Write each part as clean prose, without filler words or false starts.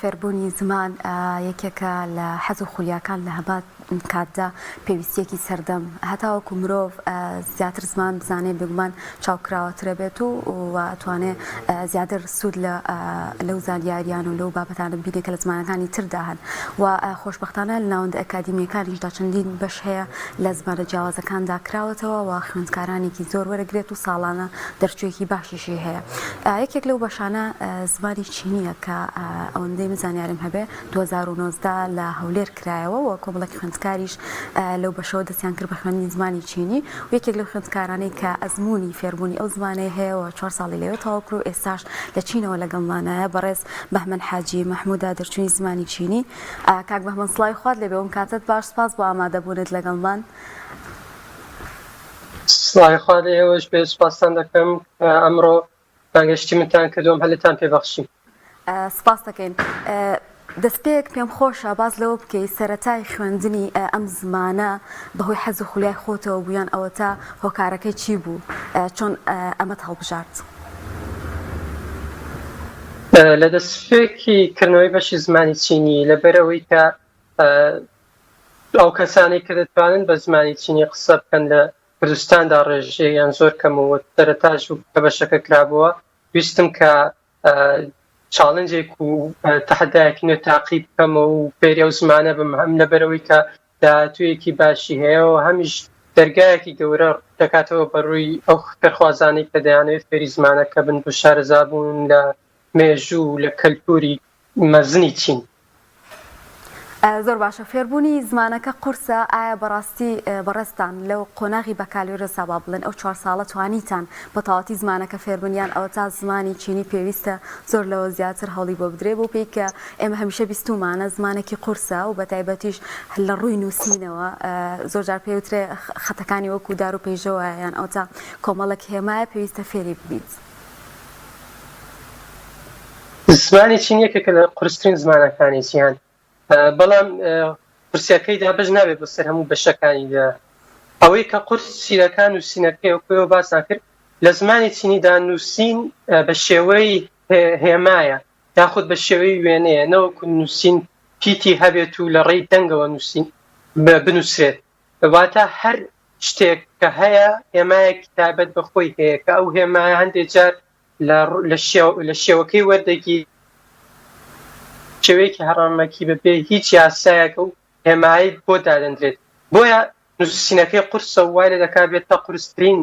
فێربوونی زمان یەکێکە لە حەز و خولیاکان لە هەمان کاتدا پێویستیەکی سەردەم هەتاوەکو مرۆڤ زیاتر زمان بزانێ بێگومان چاوکراوەترە بێت و توانێت زیاتر سوود لەو زانیاریان و لەو بابەتانە ببینێت کە لە زمانەکانی تردا هەن و خۆشبەختانە لە ناوەندە ئەکادیمیەکانیشدا چەندین بەش هەیە لە زمانە جیاوازەکاندا کراوەتەوە و خوێندکارانێکی زۆر وەرەگرێت و ساڵانە دەرچوویەکی باشیشی هەیە. یەکێک لەو بەشانە زمانی چینیە کە ئەوەندەی زانیارم هەبێ 2019 لە هەولێر کرایەوە و کۆمەڵێکی خوێندکاریش لەو بەشەوە دەستیان کرد بە خوێندنی زمانی چینی و یەکێک لەو خوێندکارانەی کە ئەزموونی فێربوونی ئەو زمانەیە هەیە و 4 ساڵی لەوێ تەواو کرد و ئێستاش لە چینەوە لەگەڵمانایە بەڕێز بەهمەن حاجی مەحموودە دەرچوونی زمانی چینی. کاک بەهمەن سڵاوی خوارد لێبێ وم کاتت باش، سپاس بۆ ئامادەبوونت لەگەڵمان. سڵاوی خوارد لێوەش بێ، سوپاسان دەکەم ئەمڕۆ بانگەشتی منتان کردوم هەلتان پێبەخشیم. سپاس دەکەین. دەستپێک پێم خۆشە باز لەوە بکەیت سەرەتای خوێندنی ئەم زمانە بەهۆی حەز و خولیای خۆتەوە بوویان ئەوە تا هۆکارەکەی چی بوو چۆن ئەمەت هەڵبژارد؟ لە دەستپێکی کردنەوەی بەشی زمانی چینی لەبەرەوەی کە ئەو کەسانی کە دەتوانن بە زمانی چینی قسە بکەن لە کوردستاندا ڕێژەیان زۆر کەمەوە سەرەتاش کە بەشەکە کرابووە ویستم کە چاڵنجێک و تەحەدایەکی نوێ تاقی بکەمەوە و فێری ئەو زمانە بم هەم لەبەرەوەی کە داهاتوویەکی باشی هەیە و هەمیش دەرگایەکی گەورە دەکاتەوە بەڕووی ئەو خەرخوازانەی کە دەیانەوێت فێری زمانەکە بن بۆ شارەزابوون لە مێژوو لە کەلتوری مەزنی چین. زۆر باشە. فێربوونی زمانەکە قورسە، ئایا بەڕاستی بەڕێستان لەو قۆناغی بەکالوێرە سابا بڵێن ئەو 4 ساڵە توانیتان بە تەواوەتی زمانەکە فێربوونیان ئەوە تا زمانی چینی پێویستە زۆر لەوە زیاتر هەڵی بۆ بدرێ بۆ پێی کە ئێمە هەمیشە بیستومانە زمانێکی قورسە و بە تایبەتیش لە ڕووی نووسینەوە زۆر جار پێوترێ خەتەکانی وەکو دار و پێیژەوە یان ئەو تا کۆمەڵێک هێمایە پێویستە فێری ببیت. زمانی چین یەکێکە لە قورسترین زمانەکانی چیان، بەڵام قورسیەکەیدا بەش نابێت بەسەر هەموو بەشەکانیدا. ئەوەی کە قورس سیرەکان و سینەکەی وەکوێوە باسان کرد لە زمانی چینیدا نووسین بە شێوەی هێمایە یاخود بە شێوەی وێنەیە، نەوەکو نووسین پیتی هەبێت و لە ڕێی دەنگەوە نووسین بنووسرێت. واتە هەر شتێک کە هەیە هێمایەکی تایبەت بەخۆی هەیە کە ئەو هێمایە هەندێک جار لە شێوەکەی وەردەگی شێوەیەکی هەڕامەکی بەبێ هیچ یاسایەکە و هێمایی بۆ دادەندرێت. بۆیە نووسینەکەی قورسە وای لە دەکات بێت تا قورسترین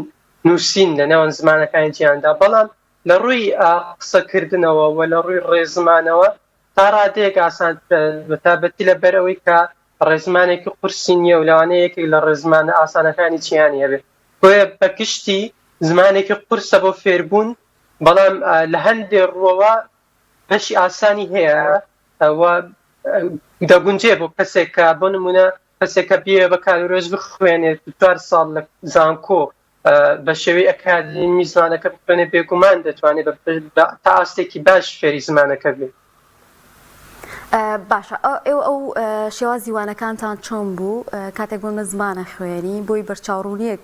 نووسین لە نێوان زمانەکانی جیهاندا، بەڵام لە ڕووی قسەکردنەوە و لە ڕووی ڕێزمانەوە تا ڕادەیەک ئاسان بەتابەتی لەبەرەوەی کە ڕێزمانێکی قورسی نییە و لەوانەیە یەکێک لە ڕێزمانە ئاسانەکانی جیهانی هەبێت. بۆیە بەگشتی زمانێکی قورسە بۆ فێربوون، بەڵام لە هەندێک ڕووەوە بەشی ئاسانی هەیە دەگونجێ بۆ کەسێک کە بۆ نمونە کەسێکە بێ بە کالۆرۆژ بخوێنێت 4 ساڵ لە زانکۆ بە شێوەی ئەکادمی زمانەکە بخوێنێت بێگومان دەتوانێت تا ئاستێکی باش فێری زمانەکە بێت. باشە. ئەو شێوە زیوانەکانتان چۆن بوو کاتێک بۆمە زمانە خوێنی بۆی بەرچاوڕوونیەک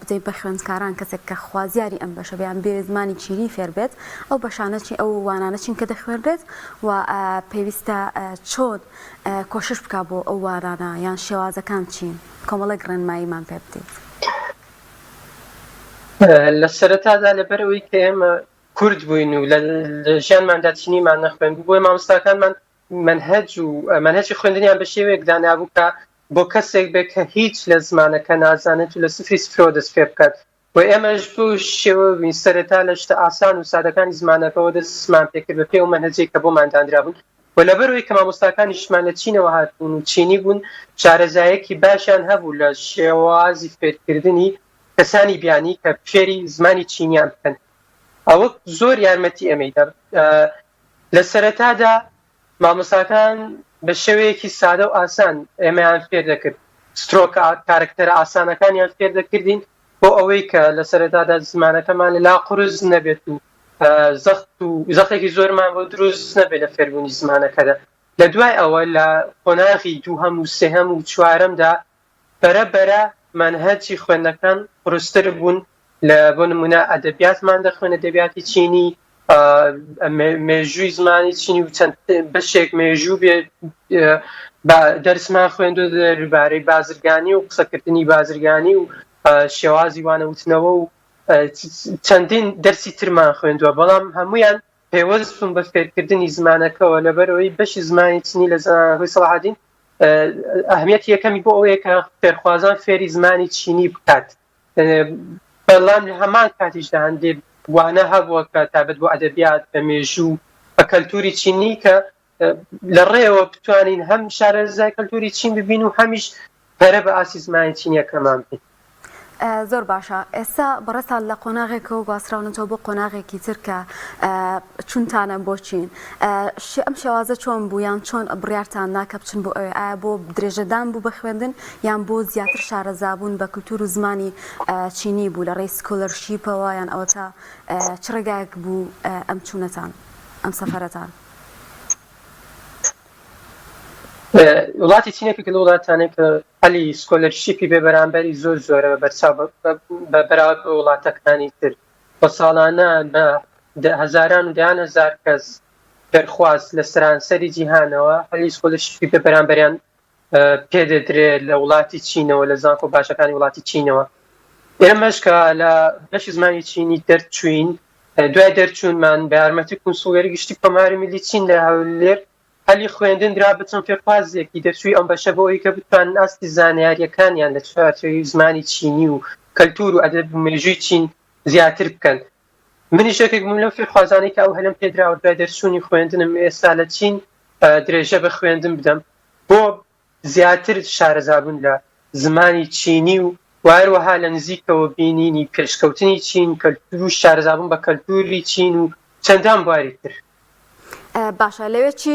بدەیت بە خوێندکاران کەسێک کە خوازیاری ئەم بەشە بیان بێ زمانی چینی فێر بێت ئەو بەشانە چی ئەو وانانە چین کە دەخوێنرێت و پێویستە چۆن کۆشش بکە بۆ ئەو وانانە یان شێوازەکان چین؟ کۆمەڵێک ڕێنماییمان پێ بدەیت. لە سەرەتادا لەبەرەوەی کە ئێمە کورد بووین و لە ژیانماندا چینیمان نەخوێن بۆی مامۆستاکانمان منهەجی خوێندنیان بە شێوەیەکدا نابوو کە بۆ کەسێک بێت کە هیچ لە زمانەکە نازانێت و لە سفری سفرەوە دەست پێ بکات. و ئێمەش بوو شێوە بین سەرەتا لە شتە ئاسان و سادەکانی زمانەکەەوە دەستمان پێکرد بە پێ و منهەجێک کە بۆمان دانرابوون. و لەبەرەوەی کە مامۆستاکانیشمان لە چینەوە هاتبوون و چینی بوون، شارەزایەکی باشیان هەبوو لە شێوازی فێرکردنی کەسانی بیانی کە فێری زمانی چینیان بکەن. ئەوە زۆر یارمەتی ئەمەیدا. لە سەرەتادا مامۆستاکان بە شێوەیەکی سادە و ئاسان ئێمەیان فێر دەکرد، سترۆکە کارکتەرە ئاسانەکانیان فێر دەکردین بۆ ئەوەی کە لە سەرەتادا زمانەکەمان لا قورس نەبێت و زەختێکی زۆرمان بۆ دروست نەبێت لە فێربوونی زمانەکەدا. لە دوای ئەوە لە قۆناغی دووهەم و سێهەم و چوارەمدا بەرەبەرە منهەجی خوێندنەکان قورستر بوون. لە بۆ نمونە ئەدەبیاتمان دەخوێن، ئەدەبیاتی چینی مێژووی زمانی چینی و چەند بەشێک مێژوو بێ دەرسمان خوێندو دەربارەی بازرگانی و قسەکردنی بازرگانی و شێوازی وانەوتنەوە و چەندین دەرسی ترمان خوێندووە، بەڵام هەمویان پێوەست بوون بە فێرکردنی زمانەکەەوە لەبەرەوەی بەشی زمانی چینی لە زانکۆی سەلاحەدین ئەهمیەتی یەکەمی بۆ ئەوەیە کە فێرخوازان فێری زمانی چینی بکات. بەڵام لە هەمان کاتیشدا هەندێک وانە هەبووە کە تابەت بۆ ئەدەبیات بە مێژوو بە کەلتوری چینی کە لە ڕێەوە بتوانین هەم شارەزای کەلتوری چین ببین و هەمیش پەرە بە ئاسی زمانی چینیەکەمان بین. زۆر باشە. ئێستا بەڕێستان لە قۆناغێکەوە گواستراونەوە بۆ قۆناغێکی تر کە چونتانە بۆ چین، ئەم شێوازە چۆن بوو یان چۆن بڕیارتان نا کە بچن بۆ ئەوێ؟ ئایا بۆ درێژەدان بوو بە خوێندن یان بۆ زیاتر شارەزابوون بە کولتور و زمانی چینی بوو لە ڕێی سکۆلەرشیپەوە یان ئەوە تا چ ڕێگایەک بوو ئەم چوونەتان ئەم سەفەرەتان؟ وڵاتی چینێکی لە وڵاتانێک کە هەلی سکۆلەرشیپی بێ بەرامبەری زۆر زۆرە بەرچاو بە بەراورد بە وڵاتەکانی تر، بە ساڵانە بە هەزاران و دەیان هەزار کەس دەرخواست لە سەرانسەری جیهانەوە هەلی سکۆلەرشیپی بێ بەرامبەریان پێدەدرێت لە وڵاتی چینەوە، لە زانکۆ باشەکانی وڵاتی چینەوە. ئێمەش کە لە بەشی زمانی چینی دەرچوین، دوای دەرچوونمان بە یارمەتی کۆنسوڵێری گشتی کۆماری میلی چین لە هەولێر هەلی خوێندن درا بچن فێرخوازێکی دەرچووی ئەم بەشە بۆ ئەوەی کە بتوانن ئاستی زانیاریەکانیان لە چوارچێوەی زمانی چینی و کەلتور و ئەدەب و مێژووی چین زیاتر بکەن. منیش یەکێک بووم لەو فێرخوازانەی کە ئەو هەلم پێدراوە دوای دەرچوونی خوێندنم ئێستا لە چین درێژە بە خوێندن بدەم بۆ زیاتر شارەزابوون لە زمانی چینی و هەروەها لە نزیکەوە بینینی پێشکەوتنی چین، کەلتور و شارەزابوون بە کەلتوری چین و چەندان بواری تر. باشە، لەوێ چی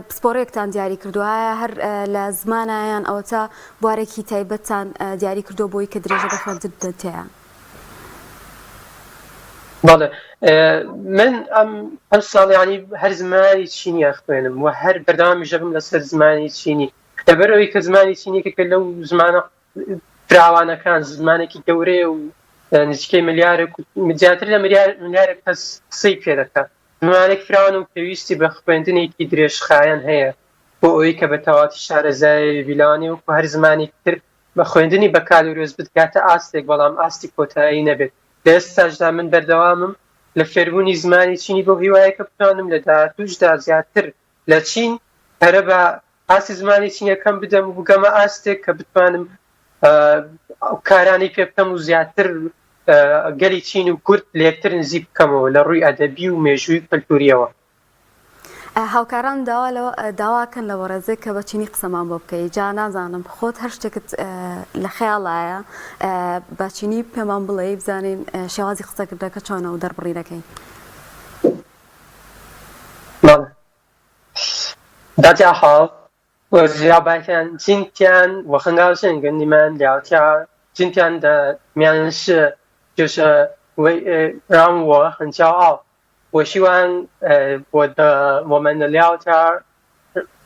پسپۆڕێکتان دیاری کردووە؟ هەر لە زمانیان ئەوە تا بوارێکی تایبەتتان دیاری کردو بۆی کە درێژە بە خوێندن بدەتەیە؟ بەڵێ، من ئەم ساڵیانی هەر زمانی چینی خوێنم و هەر بەردەوامیش دەبم لەسەر زمانی چینی، لەبەرەوەی کە زمانی چینیەکە لەو زمانە فراوانەکان زمانێکی گەورەیە و نزیکەی ملیارێک زیاتر لە ملیارێک کەس قسەی پێ دەکات. زمانێک فراوان و پێویستی بە خوێندنێکی درێژخایەن هەیە بۆ ئەوەی کە بە تەواتی شارەزای بیلانی وەکو هەر زمانی تر بە خوێندنی بەکالۆرێز بگاتە ئاستێک، بەڵام ئاستی کۆتایی نەبێت. لە ئێستاشدا من بەردەوامم لە فێربوونی زمانی چینی بۆ هیوایە کە بتوانم لە داهاتووشدا زیاتر لە چین پەرە بە ئاسی زمانی چینیەکەم بدەم و بگەمە ئاستێک کە بتوانم کارانی پێ بکەم و زیاتر گەلی چین و کورد لە یەکتر نزیک بکەمەوە لە ڕووی ئەدەبی و مێژووی کەلتوریەوە. هاوکاران داواکەن لە وەڕێزێک کە بە چینی قسەمان بۆ بکەی، جا نازانم خۆت هەر شتێکت لە خەیاڵایە بە چینی پێمان بڵێ بزانین شێوازی قسەکردەکە چۆنە و دەربڕینەکەی. 大家好，我是姚白天。今天我很高兴跟你们聊天。今天的面试就是让我很骄傲。我希望我们的聊天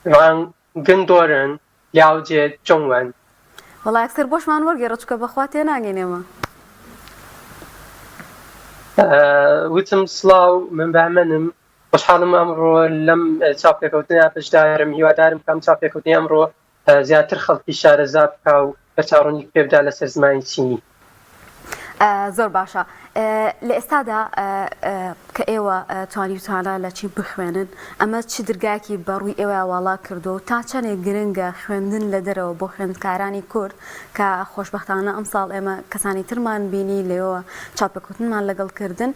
让更多人了解中文。والله اکثر بۆشمان وەرگێڕە چکە بەخوا تێناگەینێمە. وتم سڵاو، من بەهمەنم، خۆشحاڵم ئەمڕۆ لەم چاپێکەوتنیا پشدارم، هیوادارم کەم چاپێکەوتنی ئەمڕۆ زیاتر خەڵکی شارەزا بکا و بەچاڕوونی پێبدا لەسەر زمانی چینی. زۆر باشە. لە ئێستادا کە ئێوە توانیتانە لە چی بخوێنن، ئەمە چ دەرگایەکی بەڕووی ئێوە واڵا کردو و تا چەندێک گرنگە خوێندن لە دەرەوە بۆ خوێندکارانی کورد کە خۆشبەختانە ئەمساڵ ئێمە کەسانی ترمان بینی لێەوە چاپەکوتنمان لەگەڵکردن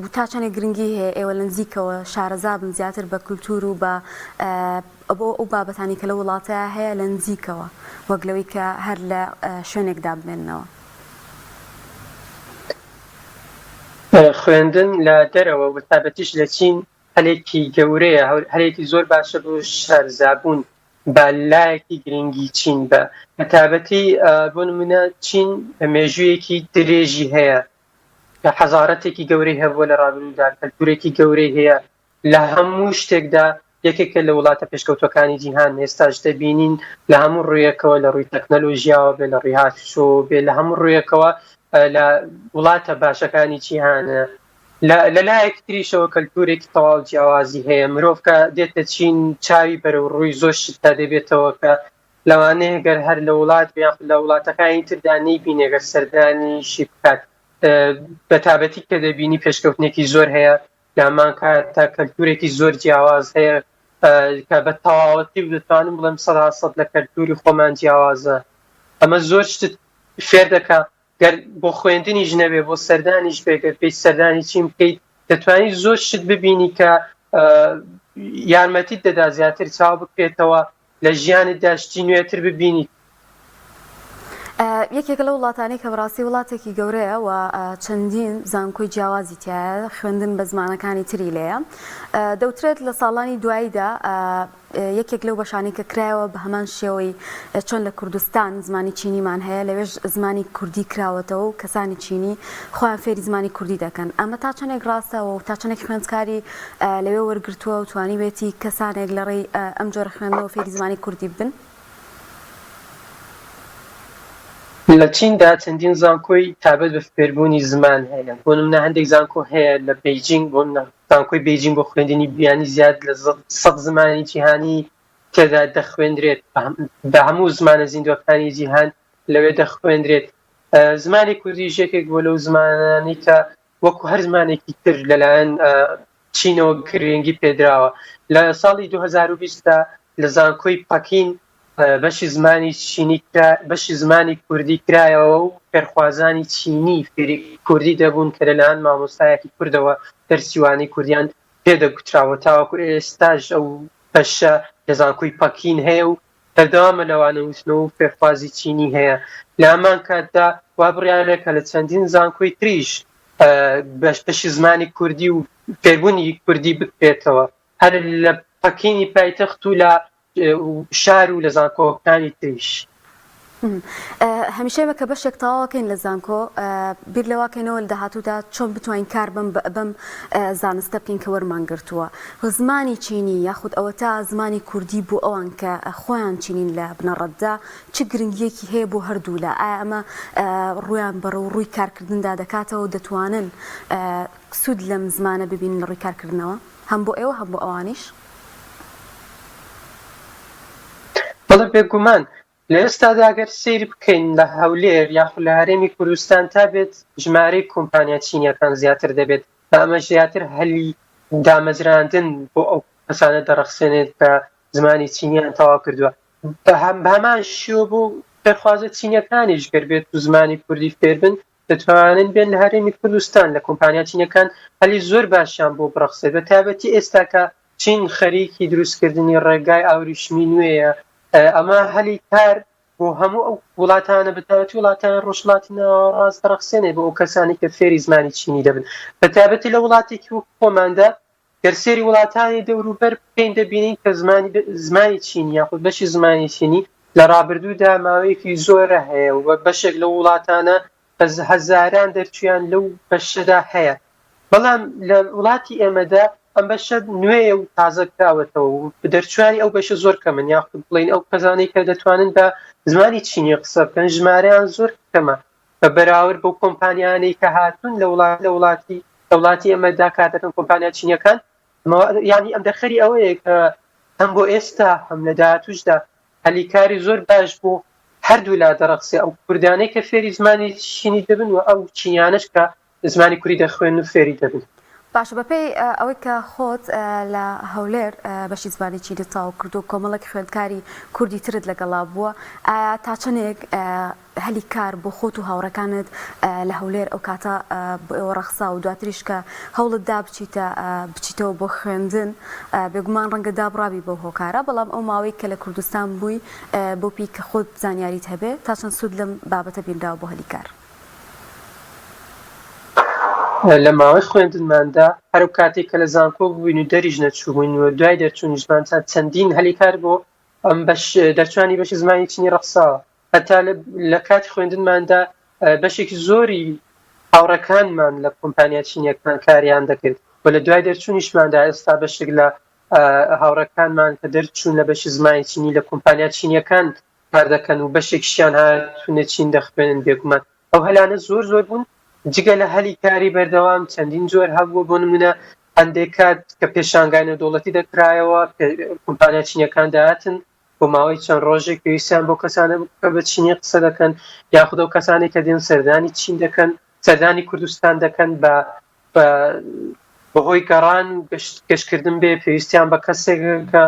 و تا چەندێک گرنگی هەیە ئێوە لە نزیکەوە شارەزا بن زیاتر بە کولتور و بە بۆ ئەو بابەتانی کە لە وڵاتەیە هەیە لە نزیکەوە وەک لەوەی کە هەر لە شوێنێکدا بمێننەوە. خوێندن لە دەرەوە و تابەتیش لە چین هەلێکی گەورەیە، هەلێکی زۆر باشە بۆ شارەزابوون بە لایەکی گرنگی چین. بە تابەتی بۆ نمونە چین مێژوویەکی درێژی هەیە کە حەزارەتێکی گەورەی هەبووە لە ڕابردوودا، کەلتورێکی گەورەی هەیە لە هەموو شتێکدا یەکێکە لە وڵاتە پێشکەوتەکانی جیهان. ئێستاش دەبینین لە هەموو ڕوویەکەوە لە ڕووی تەکنەلۆژیاوە بێ، لە ڕووی هاتوچۆ بێ، لە هەموو ڕوویەکەوە لە وڵاتە باشەکانی جیهانە لەلایەک تریشەوە کەلتورێکی تەواو جیاوازی هەیە. مرۆڤ کە دێتە چین چاوی بەرەو ڕووی زۆر شتا دەبێتەوە کە لەوانەیە گەر هەر لە وڵات یان لە وڵاتەکانی تردا نەیبینێ گەر سەردانیشی بکات. بەتابەتی کە دەبینی پێشکەوتنێکی زۆر هەیە لامان کاتە کەلتورێکی زۆر جیاواز هەیە کە بە تەواوەتی دەتوانم بڵێم 100% لە کەلتوری خۆمان جیاوازە. ئەمە زۆر شت فێر دەکات گەر بۆ خوێندنیش نەبێ بۆ سەردانیش بێگەر پێی سەردانی چیم بکەیت دەتوانیت زۆر شت ببینی کە یارمەتیت دەدا زیاتر چاو بکرێتەوە لە ژیانتدا شتی نوێتر ببینیت. یەکێک لە وڵاتانەی کە بەڕاستی وڵاتێکی گەورەیە و چەندین زانکۆی جیاوازی تایە خوێندن بە زمانەکانی تری لێیە دەوترێت لە ساڵانی دواییدا یەکێک لەو بەشانی کە کرایەوە بە هەمان شێوەی چۆن لە کوردستان زمانی چینیمان هەیە لەوێژ زمانی کوردی کراوەتەوە و کەسانی چینی خۆیان فێری زمانی کوردی دەکەن. ئەمە تا چەندێک ڕاستەوە و تا چەندێک خوێندکاری لەوێ وەرگرتووە و توانی بێتی کەسانێک لە ڕێی ئەم جۆرە خوێندنەوە فێری زمانی کوردی بن؟ لە چیندا چەندین زانکۆی تابەت بە فێربوونی زمان هەیە. بۆ نمونە هەندێک زانکۆ هەیە لە بەیجینگ بۆ زانکۆی بەیجینگ بۆ خوێندنی بیانی زیاد لە 100 زمانی جیهانی تێدا دەخوێندرێت بە هەموو زمانە زیندوەکانی جیهان لەوێ دەخوێندرێت. زمانی کوردی یەکێک بۆ لەو زمانانی کە وەکو هەر زمانێکی تر لەلایەن چینەوە گرنگی پێدراوە. لە ساڵی 2020دا لە زانکۆی پەکین بەشی زمانی چینی بەشی زمانی کوردی کرایەوە و فێرخوازانی چینی فێری کوردی دەبوون کە لەلایەن مامۆستایەکی کوردەوە دەرسیوانی کوردیان پێدەگوتراوە. تاوەکو ئێستاش ئەو بەشە لە زانکۆی پەکین هەیە و بەردەوامە لەوانە وتنەوە و فێرخوازی چینی هەیە. لە هەمان کاتدا وا بڕیارێکە لە چەندین زانکۆی تریش بەشی زمانی کوردی و فێربوونی کوردی بکرێتەوە هەر لە پەکینی پایتەخت و لە شار و لە زانکۆکانی تریش. هەمیشە بە کە بەشێک تەواوەکەین لە زانکۆ بیر لەواکەینەوە لە داهاتوودا چۆن بتوانین کار بەم زانستە بکەین کە وەرمان گرتووە. زمانی چینی یاخود ئەوە تا زمانی کوردی بۆ ئەوان کە خۆیان چینین لە بنەڕەتدا چ گرنگیەکی هەیە بۆ هەردوولا؟ ئایا ئەمە ڕویان بەرەو ڕووی کارکردندا دەکاتەوە دەتوانن سوود لەم زمانە ببینن لە ڕووی کارکردنەوە هەم بۆ ئێوە هەم بۆ ئەوانیش؟ بەڵێ بێگومان لە ئێستادا ئەگەر سیر بکەین لە هەولێر یاخود لە هەرێمی کوردستان تا بێت ژمارەی کۆمپانیا چینیەکان زیاتر دەبێت. ئەمە زیاتر هەلی دامەزراندن بۆ ئەو کەسانە دەڕەخسێنێت کە زمانی چینیان تەواو کردووە. بە هەمان شێوە بۆ فێرخوازە چینیەکانیش گەر بێت و زمانی کوردی فێر بن دەتوانن بێن لە هەرێمی کوردستان لە کۆمپانیا چینیەکان هەلی زۆر باشیان بۆ بڕەخسێت. بەتایبەتی ئێستا کە چین خەریکی دروستکردنی ڕێگای ئاوریشمی نوێیە ئەمە هەلی کار بۆ هەموو ئەو وڵاتانە بەتایبەتی وڵاتانی ڕۆژهەڵاتی ناوەڕاست دەڕەخسێنێ بۆ ئەو کەسانی کە فێری زمانی چینی دەبن. بەتایبەتی لە وڵاتێکی وەک خۆماندا گەر سێری وڵاتانی دەوروبەر بکەین دەبینین کە زمانی چینی یاخود بەشی زمانی چینی لە ڕابردوودا ماوەیەکی زۆرە هەیە و بەشێک لە وڵاتانە بە هەزاران دەرچویان لەو بەشەدا هەیە. بەڵام لە وڵاتی ئێمەدا ئەم بەشە نوێیە و تازە کراوەتەوە و دەرچوانی ئەو بەشە زۆر کەمن یاخود بڵین ئەو کەسانەی کە دەتوانن بە زمانی چینی قسە بکەن ژمارەیان زۆر کەمە بە بەراورد بۆ کۆمپانیانەی کە هاتوون لە وڵاتی ئێمەدا کار دەکەن کۆمپانیا چینیەکان. یعنی ئەم دەخەری ئەوەیە کە هەم بۆ ئێستا هەم لە داهاتووشدا هەلیکاری زۆر باش بۆ هەردوو لا دەڕەخسێ ئەو کوردانەی کە فێری زمانی چینی دەبن و ئەو چینیانش کە زمانی کوردی دەخوێن و فێری دەبن. باش بەپێی ئەوەی کە خۆت لە هەولێر بەشی زمانی چینی تاو کرد و کۆمەڵێک خوێندکاری کوردی ترت لەگەڵا بووە، ئایا تا چەندێک هەلی کار بۆ خۆت و هاوڕەکانت لە هەولێر ئەو کاتە بۆ ئێوە ڕەخسا و دواتریش کە هەوڵت دا بچیتەوە بۆ خوێندن بێگومان ڕەنگە دابڕابی بۆ هۆکارە، بەڵام ئەو ماوەی کە لە کوردستان بووی بۆ پێی کە خۆت زانیاریت هەبێ تا چەند سوود لەم بابەتە بینراوە بۆ هەلی کار؟ لە ماوەی خوێندنماندا هەرو کاتێک کە لە زانکۆ بووین و دەریژ نەچووبووین و دوای دەرچوونیشمان چەندین هەلی کار بۆ ئەم دەرچوانی بەشی زمانی چینی ڕەخساوە. هەتا لە کاتی خوێندنماندا بەشێکی زۆری هاوڕەکانمان لە کۆمپانیا چینیەکان کاریان دەکرد و لە دوای دەرچوونیشماندا ئێستا بەشێک لە هاوڕەکانمان کە دەرچوون لە بەشی زمانی چینی لە کۆمپانیا چینیەکان کار دەکەن و بەشێکیشیان هاتوونە چین دەخوێنن. بێگومان ئەو هەلانە زۆر بوون جگە لە هەلی کاری بەردەوام چەندین جۆر هەبووە بۆ نمونە هەندێک کات کە پێشانگای نێودەوڵەتی دەکرایەوە کۆمپانیا چینیەکان داهاتن بۆ ماوەی چەند ڕۆژێک پێویستیان بۆ کەسانە کە بە چینی قسە دەکەن یاخود ئەو کەسانی کە دێن سەردانی چین دەکەن سەردانی کوردستان دەکەن بە بەهۆی گەڕان و گەشتکردن بێ پێویستیان بە کەسێک کە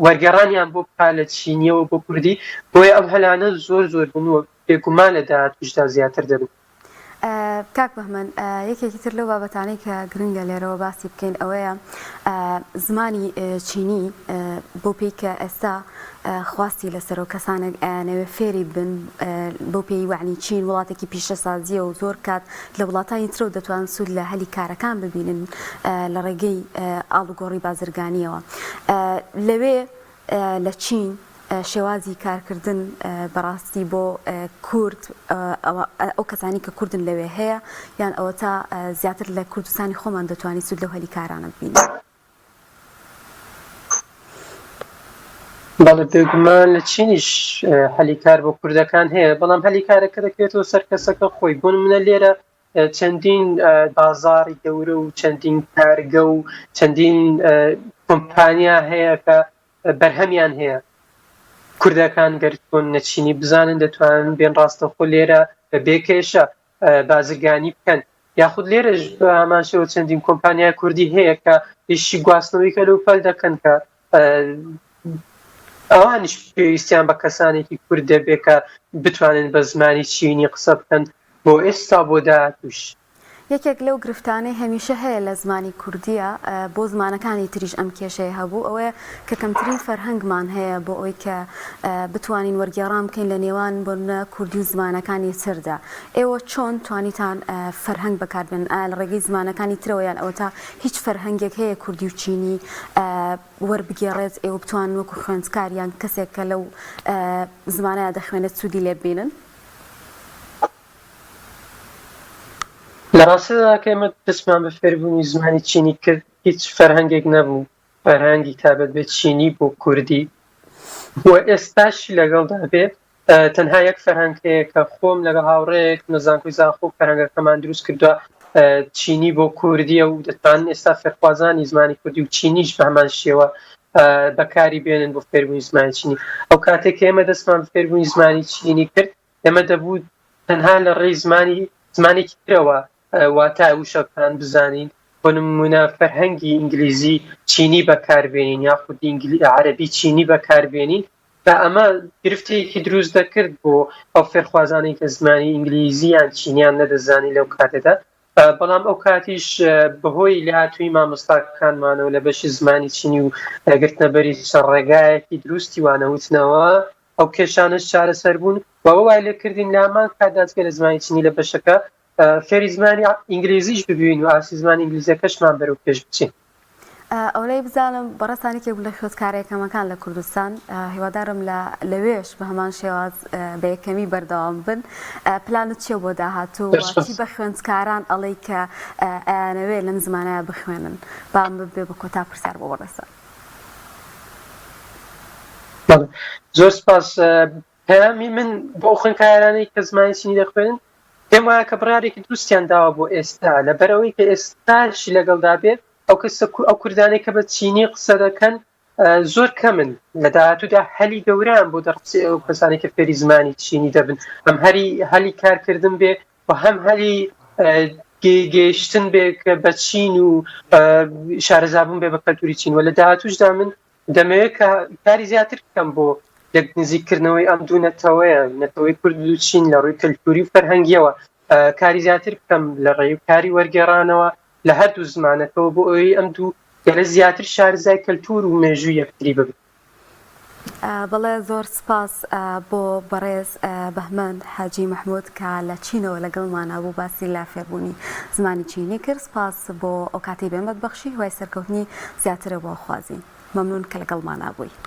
وەرگێڕانیان بۆ بکا لە چینیەوە بۆ کوردی بۆیە ئەم هەلانە زۆر بوونەوە بێگومان لە داهاتووشدا زیاتر دەبن. کاک بەهمەن یەکێکی تر لەو بابەتانەی کە گرنگە لێرەوە باسی بکەین ئەوەیە زمانی چینی بۆ پێی کە ئێستا خواستی لەسەر و کەسانێک ئەیانەوێ فێری بن بۆ پێی وعنی چین وڵاتێکی پیشەسازیە و زۆر کات لە وڵاتانی ترە و دەتوان سوود لە هەلی کارەکان ببینن لە ڕێگەی ئاڵوگۆڕی بازرگانیەوە لەوێ لە چین شێوازی کارکردن بەڕاستی بۆ کورد ئەو کەسانی کە کوردن لەوێ هەیە یان ئەوە تا زیاتر لە کوردستانی خۆمان دەتوانانی سوود لەو هەلی کارانە ببینین. بەڵێ بێگومان لە چینیش هەلی کار بۆ کوردەکان هەیە بەڵام هەلی کارەکە دەکرێتەوە سەر کەسەکە خۆی بۆ نمونە لێرە چەندین بازاڕی گەورە و چەندین کارگە و چەندین کۆمپانیا هەیە کە بەرهەمیان هەیە کوردەکان گەرتۆن نەچینی بزانن دەتوانن بێن ڕاستەخۆ لێرە بە بێکێشە بازرگانی بکەن یاخود لێرەش بە ئامانشەوە چەندین کۆمپانیای کوردی هەیە کە هیچی گواستنەوەی کە لەو پەل دەکەن کە ئەوانیش پێویستیان بە کەسانێکی کورد دەبێت کە بتوانن بە زمانی چینی قسە بکەن بۆ ئێستا بۆ داهاتووش. یەکێک لەو گرفتانەی هەمیشە هەیە لە زمانی کوردیە بۆ زمانەکانی تریش ئەم کێشەیە هەبوو ئەوەیە کە کەمترین فەرهەنگمان هەیە بۆ ئەوەی کە بتوانین وەرگێڕان بکەین لە نێوان بۆنە کوردی و زمانەکانی تردا ئێوە چۆن توانیتان فەرهەنگ بەکاربێن لە ڕێگەی زمانەکانی ترەوە یان ئەوە تا هیچ فەرهەنگێک هەیە کوردی و چینی وەربگێڕێت ئێوە بتوان وەکو خوێندکار یان کەسێک کە لەو زمانەیە دەخوێنێت سوودی لێ ببینن؟ لە ڕاستەدا کە ئێمە دەستمان بە فێربوونی زمانی چینی کرد هیچ فەرهەنگێک نەبوو فەرهەنگی تابەت بێت چینی بۆ کوردی بۆ ئێستاشی لەگەڵدا بێت تەنها یەک فەرهەنگ هەیە کە خۆم لەگەڵ هاوڕێک نەزانکۆی زاخۆ فەرهەنگەکەمان دروست کردووە چینی بۆ کوردیە و دەتوانن ئێستا فێرخوازانی زمانی کوردی و چینیش بە هەمان شێوە بەکاری بێنن بۆ فێربوونی زمانی چینی ئەو کاتێک ئێمە دەستمان بە فێربوونی زمانی چینی کرد ئێمە دەبوو تەنها لە ڕێی زمانێکی ترەوە واتای وشەکان بزانین بۆ نمونە فەرهەنگی ئینگلیزی چینی بەکاربێنین یاخود عەرەبی چینی بەکاربێنین کە ئەمە گرفتەیەکی دروست دەکرد بۆ ئەو فێرخوازانەی کە زمانی ئینگلیزییان چینیان نەدەزانی لەو کاتێدا بەڵام ئەو کاتیش بەهۆی لەهاتووی مامۆستاکانمانەوە لە بەشی زمانی چینی و گرتنەبەری چەند ڕێگایەکی دروستی وانەوتنەوە ئەو کێشانش چارەسەر بوون وەوە وای لێکردین لە هەمان کاتداچکە لە زمانی چینی لە بەشەکە فێری زمانی ئینگلیزیش ببین و ئاسی زمانی ئینگلیزیەکەشمان بەرەو پێش بچین. ئەوەی بزانم بەڕستانێکێک لە خوێندکارێکەکەمەکان لە کوردستان هیوادارم لەوێش بە هەمان شێواز بە یەکەمی بەردەوام بن پلانت چێ بۆ داهاتوو چی بە خوێندکاران ئەڵەی کە ئەیانەوێ لەم زمانەیە بخوێنن بام ببێ بە کۆتا پرسیار بۆ بەڕێسە. زۆر سپاس پەیامی من بۆ خوێندکارانەی کە زمانی چینی دەخوێنن پێم وایە کە بڕارێکی دروستیان داوە بۆ ئێستا لەبەرەوەی کە ئێستاشی لەگەڵدا بێت ئەو کوردانەی کە بە چینی قسە دەکەن زۆر کەمن لە داهاتوودا هەلی گەورەیان بۆ دەرقچێ ئەو کەسانی کە فێری زمانی چینی دەبن هەم هەلی کارکردن بێ و هەم هەلی گەیشتن بێ کە بە چین و شارەزابوون بێ بە کەلتوری چین و لە داهاتووشدا من دەمەوێت کە کاری زیاتر بکەم بۆ نزیکردنەوەی ئەم دوو نەتەوەیە نەتەوەی کورد و چین لە ڕووی کەلتوری و فەرهەنگیەوە کاری زیاتر بکەم لە ڕێی کاری وەرگێڕانەوە لە هەردوو زمانەکەەوە بۆ ئەوەی ئەم دوو گەلە زیاتر شارەزای کەلتور و مێژووی یەکتری ببن. بەڵێ زۆر سپاس بۆ بەڕێز بەهمەن حاجی محمود کە لە چینەوە لەگەڵمانە بوو باسی لا فێربوونی زمانی چینی کرد سپاس بۆ ئەو کاتی بێمەت بەخشی هوای سەرکەوتنی زیاترە بۆ خوازی مەمنون کە لەگەڵمانە بووی.